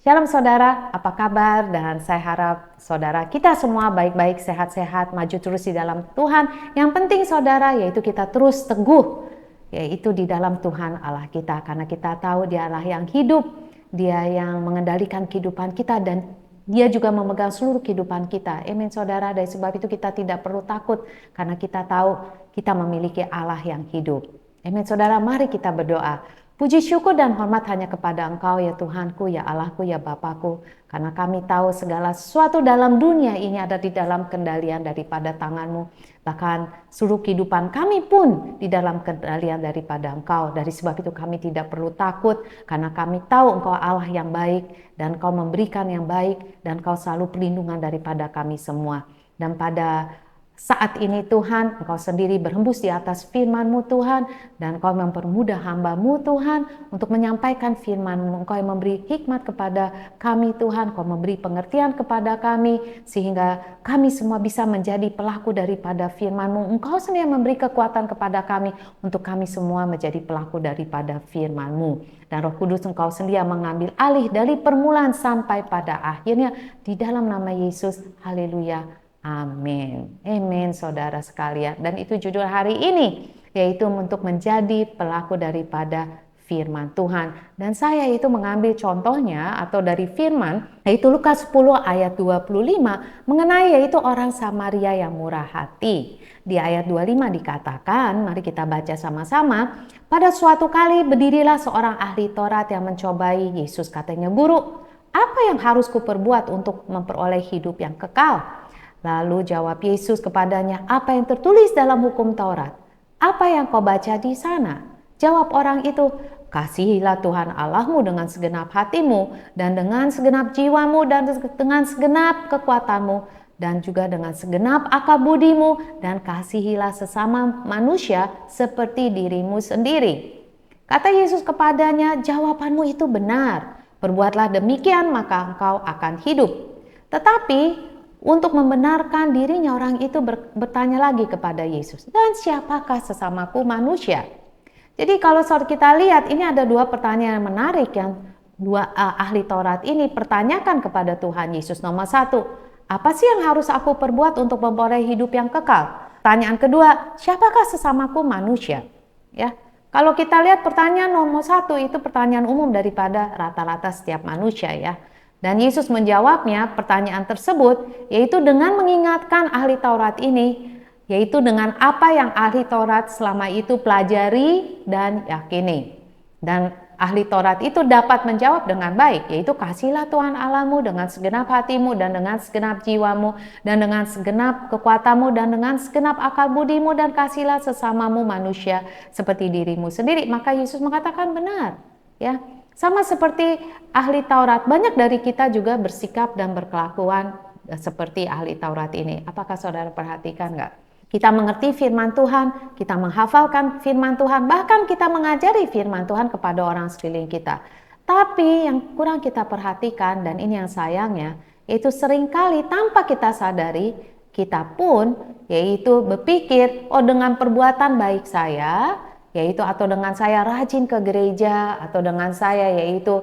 Shalom saudara, apa kabar? Dan saya harap saudara kita semua baik-baik, sehat-sehat, maju terus di dalam Tuhan. Yang penting saudara yaitu kita terus teguh, yaitu di dalam Tuhan Allah kita. Karena kita tahu Dia Allah yang hidup, Dia yang mengendalikan kehidupan kita dan Dia juga memegang seluruh kehidupan kita. Amin saudara, dari sebab itu kita tidak perlu takut karena kita tahu kita memiliki Allah yang hidup. Amin saudara, mari kita berdoa. Puji syukur dan hormat hanya kepada Engkau ya Tuhanku, ya Allahku, ya Bapakku. Karena kami tahu segala sesuatu dalam dunia ini ada di dalam kendalian daripada tangan-Mu. Bahkan seluruh kehidupan kami pun di dalam kendalian daripada Engkau. Dari sebab itu kami tidak perlu takut karena kami tahu Engkau Allah yang baik dan Engkau memberikan yang baik dan Engkau selalu perlindungan daripada kami semua. Dan pada saat ini Tuhan, Engkau sendiri berhembus di atas firman-Mu Tuhan, dan Engkau mempermudah hamba-Mu Tuhan untuk menyampaikan firman-Mu. Engkau yang memberi hikmat kepada kami Tuhan, Engkau memberi pengertian kepada kami, sehingga kami semua bisa menjadi pelaku daripada firman-Mu. Engkau sendiri yang memberi kekuatan kepada kami, untuk kami semua menjadi pelaku daripada firman-Mu. Dan Roh Kudus Engkau sendiri yang mengambil alih dari permulaan sampai pada akhirnya, di dalam nama Yesus, haleluya. Amin. Amin saudara sekalian. Dan itu judul hari ini, yaitu untuk menjadi pelaku daripada firman Tuhan. Dan saya itu mengambil contohnya atau dari firman, yaitu Lukas 10 ayat 25, mengenai yaitu orang Samaria yang murah hati. Di ayat 25 dikatakan, mari kita baca sama-sama. Pada suatu kali berdirilah seorang ahli Taurat yang mencobai Yesus. Katanya, "Guru, apa yang harus kuperbuat untuk memperoleh hidup yang kekal?" Lalu jawab Yesus kepadanya, "Apa yang tertulis dalam hukum Taurat? Apa yang kau baca di sana?" Jawab orang itu, "Kasihilah Tuhan Allahmu dengan segenap hatimu, dan dengan segenap jiwamu, dan dengan segenap kekuatanmu, dan juga dengan segenap akal budimu, dan kasihilah sesama manusia seperti dirimu sendiri." Kata Yesus kepadanya, "Jawabanmu itu benar. Perbuatlah demikian, maka engkau akan hidup." Tetapi untuk membenarkan dirinya, orang itu bertanya lagi kepada Yesus, "Dan siapakah sesamaku manusia?" Jadi kalau kita lihat, ini ada dua pertanyaan menarik yang dua ahli Taurat ini pertanyakan kepada Tuhan Yesus. Nomor satu, apa sih yang harus aku perbuat untuk memperoleh hidup yang kekal? Pertanyaan kedua, siapakah sesamaku manusia? Ya, kalau kita lihat pertanyaan nomor satu itu pertanyaan umum daripada rata-rata setiap manusia ya. Dan Yesus menjawabnya pertanyaan tersebut, yaitu dengan mengingatkan ahli Taurat ini, yaitu dengan apa yang ahli Taurat selama itu pelajari dan yakini. Dan ahli Taurat itu dapat menjawab dengan baik, yaitu kasihilah Tuhan Allahmu dengan segenap hatimu, dan dengan segenap jiwamu, dan dengan segenap kekuatanmu, dan dengan segenap akal budimu, dan kasihilah sesamamu manusia seperti dirimu sendiri. Maka Yesus mengatakan benar, ya. Sama seperti ahli Taurat, banyak dari kita juga bersikap dan berkelakuan seperti ahli Taurat ini. Apakah saudara perhatikan nggak? Kita mengerti firman Tuhan, kita menghafalkan firman Tuhan, bahkan kita mengajari firman Tuhan kepada orang sekeliling kita. Tapi yang kurang kita perhatikan, dan ini yang sayangnya, yaitu seringkali tanpa kita sadari, kita pun yaitu berpikir, oh dengan perbuatan baik saya, yaitu atau dengan saya rajin ke gereja, atau dengan saya yaitu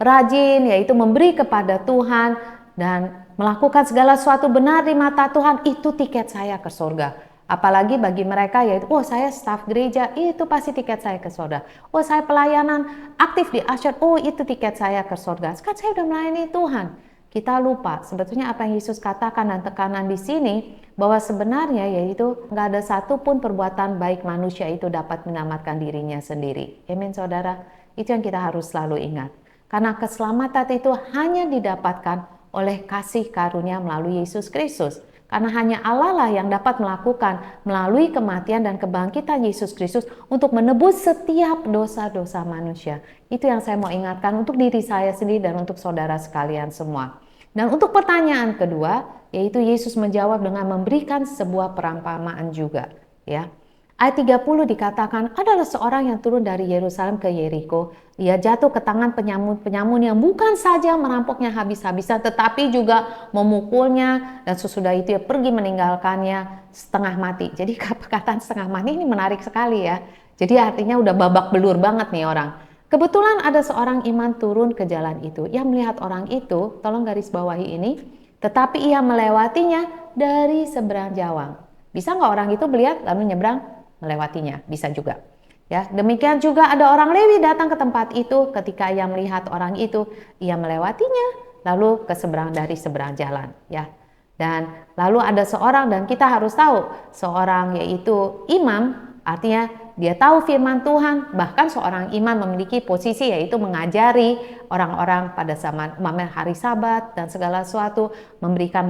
rajin yaitu memberi kepada Tuhan dan melakukan segala sesuatu benar di mata Tuhan, itu tiket saya ke surga. Apalagi bagi mereka yaitu, oh saya staf gereja, itu pasti tiket saya ke surga. Oh saya pelayanan aktif di Asyad, oh itu tiket saya ke surga. Kan saya udah melayani Tuhan. Kita lupa sebetulnya apa yang Yesus katakan dan tekanan di sini, bahwa sebenarnya yaitu nggak ada satupun perbuatan baik manusia itu dapat menyelamatkan dirinya sendiri. Amin saudara, itu yang kita harus selalu ingat. Karena keselamatan itu hanya didapatkan oleh kasih karunia melalui Yesus Kristus. Karena hanya Allah lah yang dapat melakukan melalui kematian dan kebangkitan Yesus Kristus untuk menebus setiap dosa-dosa manusia. Itu yang saya mau ingatkan untuk diri saya sendiri dan untuk saudara sekalian semua. Dan untuk pertanyaan kedua, yaitu Yesus menjawab dengan memberikan sebuah perumpamaan juga, ya. Ayat 30 dikatakan, adalah seorang yang turun dari Yerusalem ke Yeriko. Ia jatuh ke tangan penyamun yang bukan saja merampoknya habis-habisan, tetapi juga memukulnya, dan sesudah itu ia pergi meninggalkannya setengah mati. Jadi perkataan setengah mati ini menarik sekali ya. Jadi artinya udah babak belur banget nih orang. Kebetulan ada seorang iman turun ke jalan itu. Ia melihat orang itu, tolong garis bawahi ini, tetapi ia melewatinya dari seberang jawang. Bisa nggak orang itu melihat lalu nyebrang melewatinya? Bisa juga. Ya, demikian juga ada orang Lewi datang ke tempat itu. Ketika ia melihat orang itu, ia melewatinya lalu ke seberang dari seberang jalan. Ya, dan lalu ada seorang, dan kita harus tahu seorang yaitu imam, artinya dia tahu firman Tuhan. Bahkan seorang imam memiliki posisi yaitu mengajari orang-orang pada zaman hari Sabat dan segala sesuatu, memberikan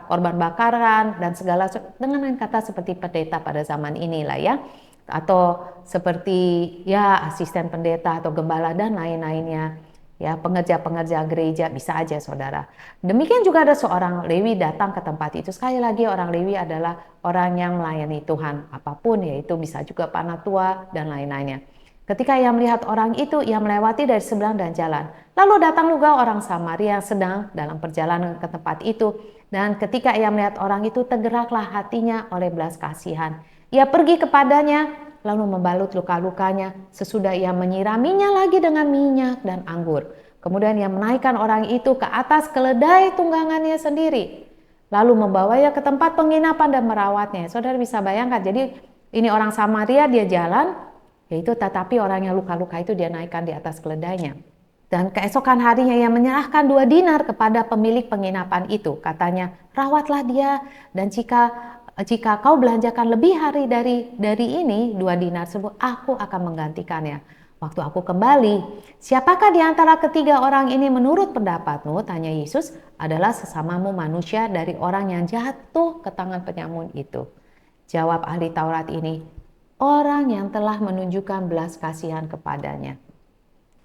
korban bakaran dan segala sesuatu, dengan kata seperti pendeta pada zaman inilah ya, atau seperti ya asisten pendeta atau gembala dan lain-lainnya. Ya, pengerja-pengerja gereja bisa aja saudara. Demikian juga ada seorang Lewi datang ke tempat itu. Sekali lagi orang Lewi adalah orang yang melayani Tuhan apapun, yaitu bisa juga panatua dan lain-lainnya. Ketika ia melihat orang itu, ia melewati dari seberang dan jalan. Lalu datang juga orang Samaria yang sedang dalam perjalanan ke tempat itu. Dan ketika ia melihat orang itu, tergeraklah hatinya oleh belas kasihan. Ia pergi kepadanya, lalu membalut luka-lukanya. Sesudah ia menyiraminya lagi dengan minyak dan anggur. Kemudian ia menaikkan orang itu ke atas keledai tunggangannya sendiri, lalu membawanya ke tempat penginapan dan merawatnya. Saudara bisa bayangkan, jadi ini orang Samaria, dia jalan, yaitu tetapi orang yang luka-luka itu dia naikkan di atas keledainya. Dan keesokan harinya ia menyerahkan 2 dinar kepada pemilik penginapan itu. Katanya, rawatlah dia, dan jika kau belanjakan lebih hari dari ini 2 dinar tersebut, aku akan menggantikannya. Waktu aku kembali, siapakah di antara ketiga orang ini menurut pendapatmu? Tanya Yesus. Adalah sesamamu manusia dari orang yang jatuh ke tangan penyamun itu. Jawab ahli Taurat ini, orang yang telah menunjukkan belas kasihan kepadanya.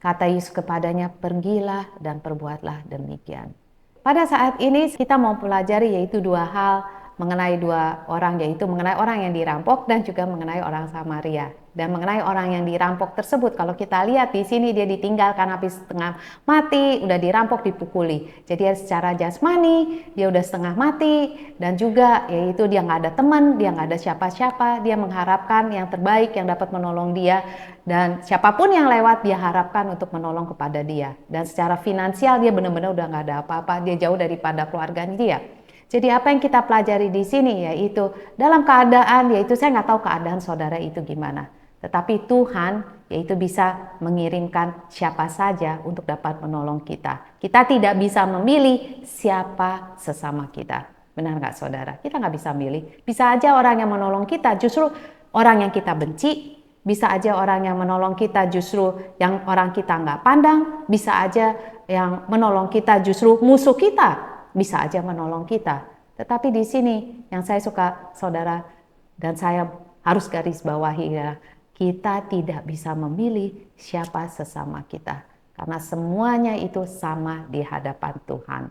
Kata Yesus kepadanya, pergilah dan perbuatlah demikian. Pada saat ini kita mau pelajari yaitu 2 hal mengenai 2 orang, yaitu mengenai orang yang dirampok dan juga mengenai orang Samaria. Dan mengenai orang yang dirampok tersebut, kalau kita lihat di sini dia ditinggalkan habis setengah mati, udah dirampok, dipukuli. Jadi secara jasmani dia udah setengah mati, dan juga yaitu dia nggak ada teman, dia nggak ada siapa-siapa, dia mengharapkan yang terbaik yang dapat menolong dia, dan siapapun yang lewat dia harapkan untuk menolong kepada dia. Dan secara finansial dia benar-benar udah nggak ada apa-apa, dia jauh daripada keluarganya dia. Jadi apa yang kita pelajari di sini yaitu dalam keadaan, yaitu saya nggak tahu keadaan saudara itu gimana. Tetapi Tuhan yaitu bisa mengirimkan siapa saja untuk dapat menolong kita. Kita tidak bisa memilih siapa sesama kita. Benar nggak saudara? Kita nggak bisa milih. Bisa aja orang yang menolong kita justru orang yang kita benci. Bisa aja orang yang menolong kita justru yang orang kita nggak pandang. Bisa aja yang menolong kita justru musuh kita. Bisa aja menolong kita. Tetapi di sini yang saya suka saudara dan saya harus garis bawahi adalah kita tidak bisa memilih siapa sesama kita. Karena semuanya itu sama di hadapan Tuhan.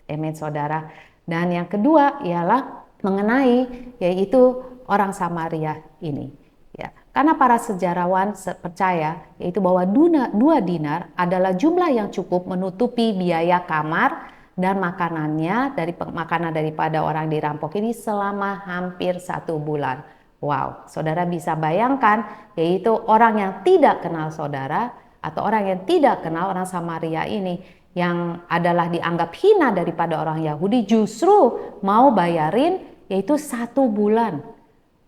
Amin saudara. Dan yang kedua ialah mengenai yaitu orang Samaria ini. Ya, karena para sejarawan percaya yaitu bahwa 2 dinar adalah jumlah yang cukup menutupi biaya kamar dan makanannya makanan daripada orang dirampok ini selama hampir 1 bulan. Wow, saudara bisa bayangkan yaitu orang yang tidak kenal saudara atau orang yang tidak kenal orang Samaria ini yang adalah dianggap hina daripada orang Yahudi justru mau bayarin yaitu 1 bulan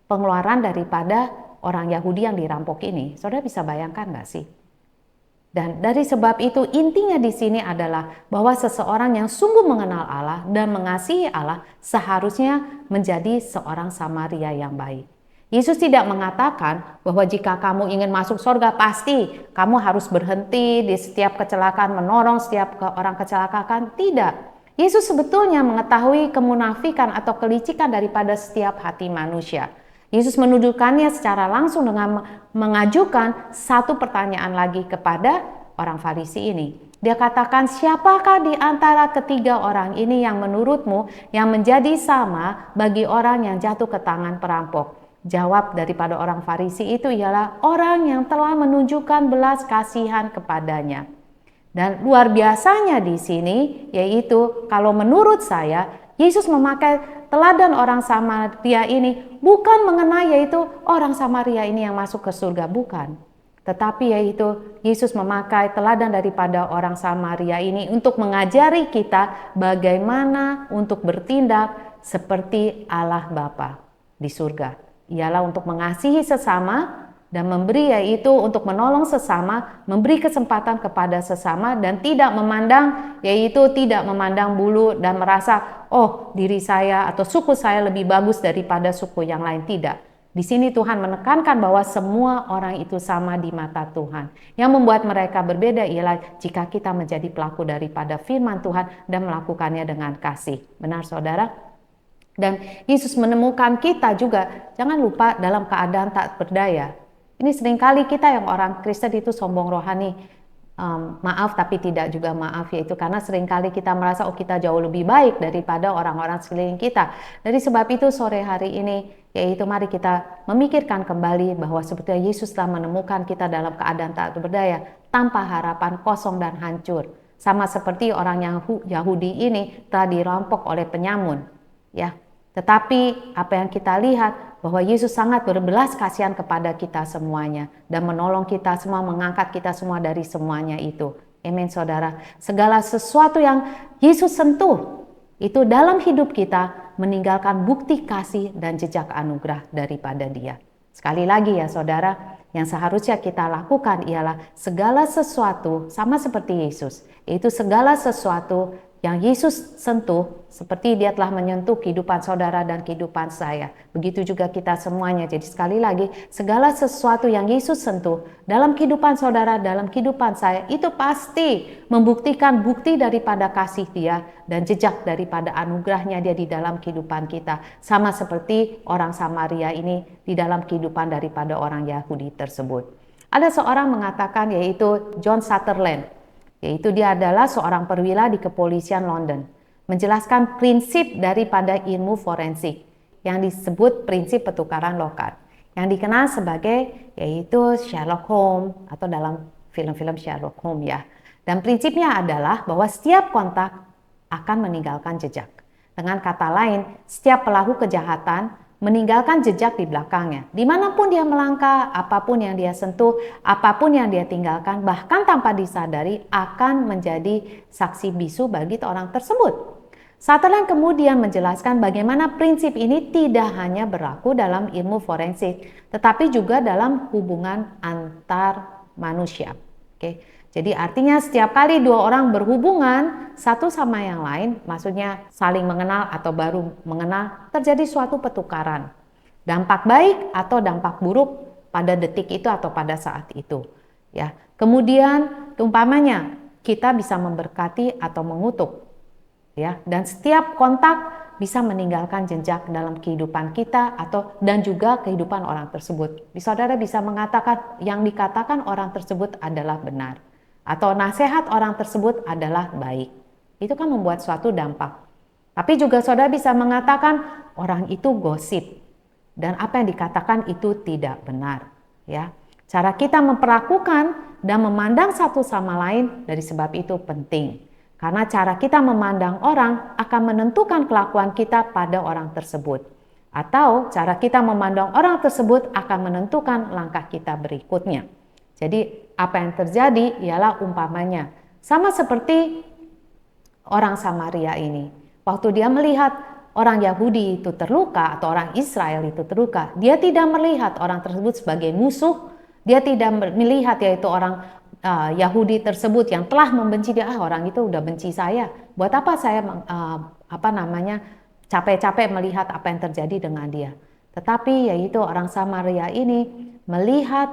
pengeluaran daripada orang Yahudi yang dirampok ini. Saudara bisa bayangkan nggak sih? Dan dari sebab itu intinya di sini adalah bahwa seseorang yang sungguh mengenal Allah dan mengasihi Allah seharusnya menjadi seorang Samaria yang baik. Yesus tidak mengatakan bahwa jika kamu ingin masuk surga pasti kamu harus berhenti di setiap kecelakaan menolong setiap orang kecelakaan. Tidak. Yesus sebetulnya mengetahui kemunafikan atau kelicikan daripada setiap hati manusia. Yesus menunjukkannya secara langsung dengan mengajukan satu pertanyaan lagi kepada orang Farisi ini. Dia katakan, siapakah di antara ketiga orang ini yang menurutmu yang menjadi sama bagi orang yang jatuh ke tangan perampok? Jawab daripada orang Farisi itu ialah orang yang telah menunjukkan belas kasihan kepadanya. Dan luar biasanya di sini yaitu kalau menurut saya Yesus memakai teladan orang Samaria ini bukan mengenai yaitu orang Samaria ini yang masuk ke surga, bukan. tetapi yaitu Yesus memakai teladan daripada orang Samaria ini untuk mengajari kita bagaimana untuk bertindak seperti Allah Bapa di surga. Ialah untuk mengasihi sesama dan memberi, yaitu untuk menolong sesama, memberi kesempatan kepada sesama, dan tidak memandang, yaitu tidak memandang bulu dan merasa, oh diri saya atau suku saya lebih bagus daripada suku yang lain. Tidak. Di sini Tuhan menekankan bahwa semua orang itu sama di mata Tuhan. Yang membuat mereka berbeda ialah jika kita menjadi pelaku daripada firman Tuhan dan melakukannya dengan kasih. Benar saudara? Dan Yesus menemukan kita juga, jangan lupa dalam keadaan tak berdaya. Ini seringkali kita yang orang Kristen itu sombong rohani. Maaf tapi tidak juga maaf, yaitu karena seringkali kita merasa oh kita jauh lebih baik daripada orang-orang sekeliling kita. Dari sebab itu sore hari ini, yaitu mari kita memikirkan kembali bahwa sebetulnya Yesus telah menemukan kita dalam keadaan tak berdaya, tanpa harapan, kosong dan hancur. Sama seperti orang Yahudi ini telah dirampok oleh penyamun, ya. Tetapi apa yang kita lihat bahwa Yesus sangat berbelas kasihan kepada kita semuanya dan menolong kita semua, mengangkat kita semua dari semuanya itu. Amin saudara. Segala sesuatu yang Yesus sentuh itu dalam hidup kita meninggalkan bukti kasih dan jejak anugerah daripada Dia. Sekali lagi ya saudara, yang seharusnya kita lakukan ialah segala sesuatu sama seperti Yesus, yaitu segala sesuatu yang Yesus sentuh, seperti Dia telah menyentuh kehidupan saudara dan kehidupan saya. Begitu juga kita semuanya. Jadi sekali lagi, segala sesuatu yang Yesus sentuh dalam kehidupan saudara, dalam kehidupan saya, itu pasti membuktikan bukti daripada kasih Dia dan jejak daripada anugerahnya Dia di dalam kehidupan kita. Sama seperti orang Samaria ini di dalam kehidupan daripada orang Yahudi tersebut. Ada seorang mengatakan, yaitu John Sutherland, yaitu dia adalah seorang perwira di kepolisian London, menjelaskan prinsip daripada ilmu forensik yang disebut prinsip pertukaran lokat, yang dikenal sebagai yaitu Sherlock Holmes atau dalam film-film Sherlock Holmes ya. Dan prinsipnya adalah bahwa setiap kontak akan meninggalkan jejak. Dengan kata lain, setiap pelaku kejahatan meninggalkan jejak di belakangnya. Dimanapun dia melangkah, apapun yang dia sentuh, apapun yang dia tinggalkan, bahkan tanpa disadari akan menjadi saksi bisu bagi orang tersebut. Sutherland kemudian menjelaskan bagaimana prinsip ini tidak hanya berlaku dalam ilmu forensik, tetapi juga dalam hubungan antar manusia. Oke. Jadi artinya setiap kali dua orang berhubungan satu sama yang lain, maksudnya saling mengenal atau baru mengenal, terjadi suatu pertukaran. Dampak baik atau dampak buruk pada detik itu atau pada saat itu. Ya. Kemudian umpamanya kita bisa memberkati atau mengutuk. Ya, dan setiap kontak bisa meninggalkan jejak dalam kehidupan kita dan juga kehidupan orang tersebut. Saudara bisa mengatakan yang dikatakan orang tersebut adalah benar. Atau nasihat orang tersebut adalah baik. Itu kan membuat suatu dampak. Tapi juga saudara bisa mengatakan orang itu gosip dan apa yang dikatakan itu tidak benar. Ya, cara kita memperlakukan dan memandang satu sama lain dari sebab itu penting. Karena cara kita memandang orang akan menentukan kelakuan kita pada orang tersebut. Atau cara kita memandang orang tersebut akan menentukan langkah kita berikutnya. Jadi apa yang terjadi ialah umpamanya sama seperti orang Samaria ini. Waktu dia melihat orang Yahudi itu terluka atau orang Israel itu terluka, dia tidak melihat orang tersebut sebagai musuh. Dia tidak melihat yaitu orang Yahudi tersebut yang telah membenci dia. Orang itu udah benci saya. Buat apa saya capek-capek melihat apa yang terjadi dengan dia. Tetapi yaitu orang Samaria ini melihat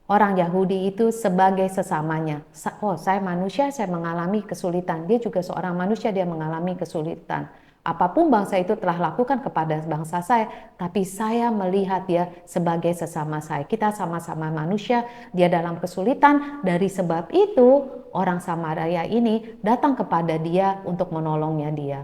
orang Yahudi itu sebagai sesamanya. Oh, saya manusia, saya mengalami kesulitan. Dia juga seorang manusia, dia mengalami kesulitan. Apapun bangsa itu telah lakukan kepada bangsa saya, tapi saya melihat dia sebagai sesama saya. Kita sama-sama manusia, dia dalam kesulitan. Dari sebab itu, orang Samaria ini datang kepada dia untuk menolongnya dia.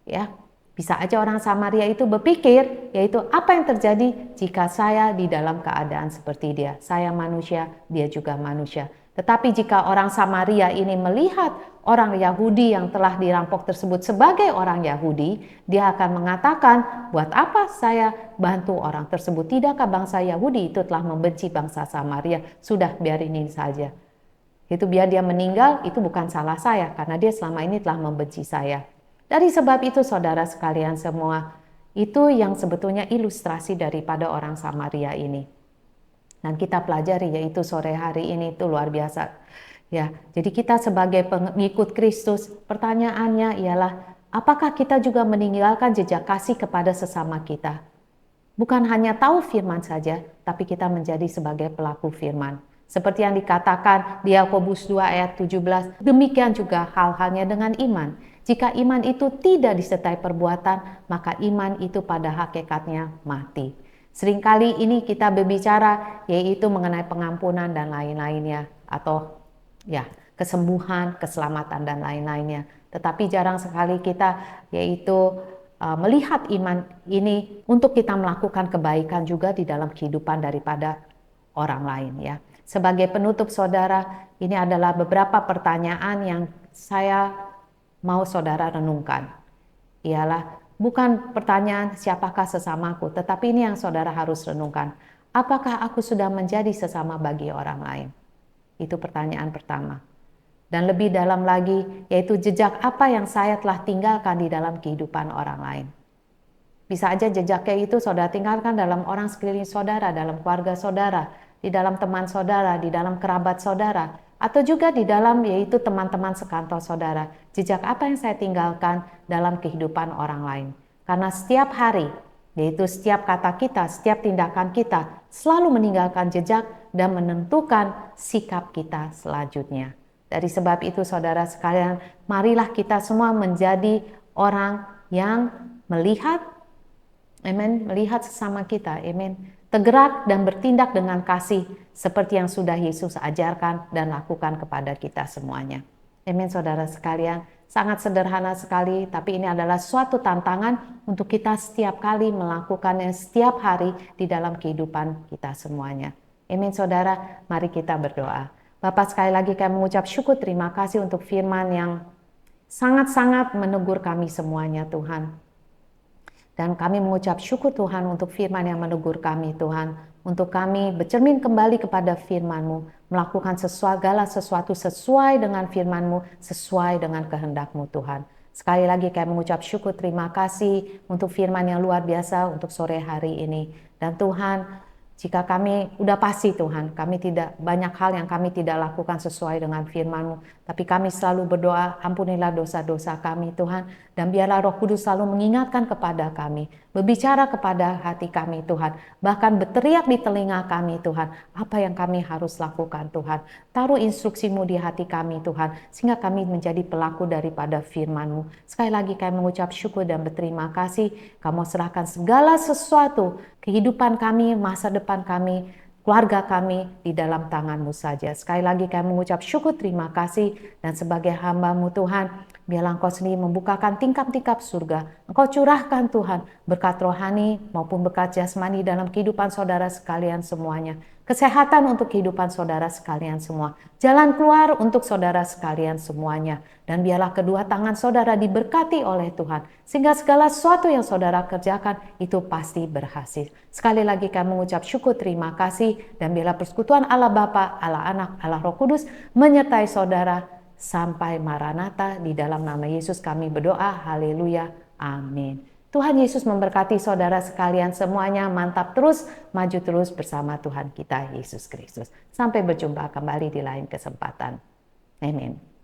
Ya. Bisa aja orang Samaria itu berpikir, yaitu apa yang terjadi jika saya di dalam keadaan seperti dia. Saya manusia, dia juga manusia. Tetapi jika orang Samaria ini melihat orang Yahudi yang telah dirampok tersebut sebagai orang Yahudi, dia akan mengatakan, buat apa saya bantu orang tersebut? Tidakkah bangsa Yahudi itu telah membenci bangsa Samaria? Sudah, biarin saja. Itu biar dia meninggal, itu bukan salah saya, karena dia selama ini telah membenci saya. Dari sebab itu, saudara sekalian semua, itu yang sebetulnya ilustrasi daripada orang Samaria ini. Dan kita pelajari, yaitu sore hari ini itu luar biasa. Ya, jadi kita sebagai pengikut Kristus, pertanyaannya ialah, apakah kita juga meninggalkan jejak kasih kepada sesama kita? Bukan hanya tahu firman saja, tapi kita menjadi sebagai pelaku firman. Seperti yang dikatakan di Yakobus 2 ayat 17, demikian juga hal-halnya dengan iman. Jika iman itu tidak disertai perbuatan, maka iman itu pada hakikatnya mati. Seringkali ini kita berbicara yaitu mengenai pengampunan dan lain-lainnya, atau ya kesembuhan, keselamatan dan lain-lainnya. Tetapi jarang sekali kita yaitu melihat iman ini untuk kita melakukan kebaikan juga di dalam kehidupan daripada orang lain ya. Sebagai penutup saudara, ini adalah beberapa pertanyaan yang saya mau saudara renungkan. Ialah bukan pertanyaan siapakah sesamaku, tetapi ini yang saudara harus renungkan. Apakah aku sudah menjadi sesama bagi orang lain? Itu pertanyaan pertama. Dan lebih dalam lagi, yaitu jejak apa yang saya telah tinggalkan di dalam kehidupan orang lain. Bisa aja jejaknya itu saudara tinggalkan dalam orang sekeliling saudara, dalam keluarga saudara, di dalam teman saudara, di dalam kerabat saudara, atau juga di dalam yaitu teman-teman sekantor saudara. Jejak apa yang saya tinggalkan dalam kehidupan orang lain. Karena setiap hari, yaitu setiap kata kita, setiap tindakan kita, selalu meninggalkan jejak dan menentukan sikap kita selanjutnya. Dari sebab itu saudara sekalian, marilah kita semua menjadi orang yang melihat, amin, melihat sesama kita, amin, tergerak dan bertindak dengan kasih seperti yang sudah Yesus ajarkan dan lakukan kepada kita semuanya. Amin saudara sekalian, sangat sederhana sekali, tapi ini adalah suatu tantangan untuk kita setiap kali melakukannya setiap hari di dalam kehidupan kita semuanya. Amin saudara, mari kita berdoa. Bapak, sekali lagi kami mengucap syukur terima kasih untuk firman yang sangat-sangat menegur kami semuanya Tuhan. Dan kami mengucap syukur Tuhan untuk firman yang menegur kami Tuhan. Untuk kami bercermin kembali kepada firman-Mu. Melakukan segala sesuatu sesuai dengan firman-Mu. Sesuai dengan kehendak-Mu Tuhan. Sekali lagi kami mengucap syukur terima kasih untuk firman yang luar biasa untuk sore hari ini. Dan Tuhan, jika kami udah pasti Tuhan, kami tidak banyak hal yang kami tidak lakukan sesuai dengan firman-Mu. Tapi kami selalu berdoa, ampunilah dosa-dosa kami Tuhan. Dan biarlah Roh Kudus selalu mengingatkan kepada kami. Berbicara kepada hati kami Tuhan. Bahkan berteriak di telinga kami Tuhan. Apa yang kami harus lakukan Tuhan. Taruh instruksi-Mu di hati kami Tuhan. Sehingga kami menjadi pelaku daripada firman-Mu. Sekali lagi kami mengucap syukur dan berterima kasih. Kamu serahkan segala sesuatu. Kehidupan kami, masa depan kami, keluarga kami di dalam tangan-Mu saja. Sekali lagi kami mengucap syukur terima kasih. Dan sebagai hamba-Mu Tuhan, biarlah Engkau sendiri membukakan tingkap-tingkap surga. Engkau curahkan Tuhan berkat rohani maupun berkat jasmani dalam kehidupan saudara sekalian semuanya. Kesehatan untuk kehidupan saudara sekalian semua. Jalan keluar untuk saudara sekalian semuanya. Dan biarlah kedua tangan saudara diberkati oleh Tuhan. Sehingga segala sesuatu yang saudara kerjakan itu pasti berhasil. Sekali lagi kami mengucap syukur terima kasih. Dan biarlah persekutuan Allah Bapa, Allah Anak, Allah Roh Kudus menyertai saudara sampai Maranatha. Di dalam nama Yesus kami berdoa. Haleluya. Amin. Tuhan Yesus memberkati saudara sekalian semuanya. Mantap terus, maju terus bersama Tuhan kita Yesus Kristus. Sampai berjumpa kembali di lain kesempatan. Amin.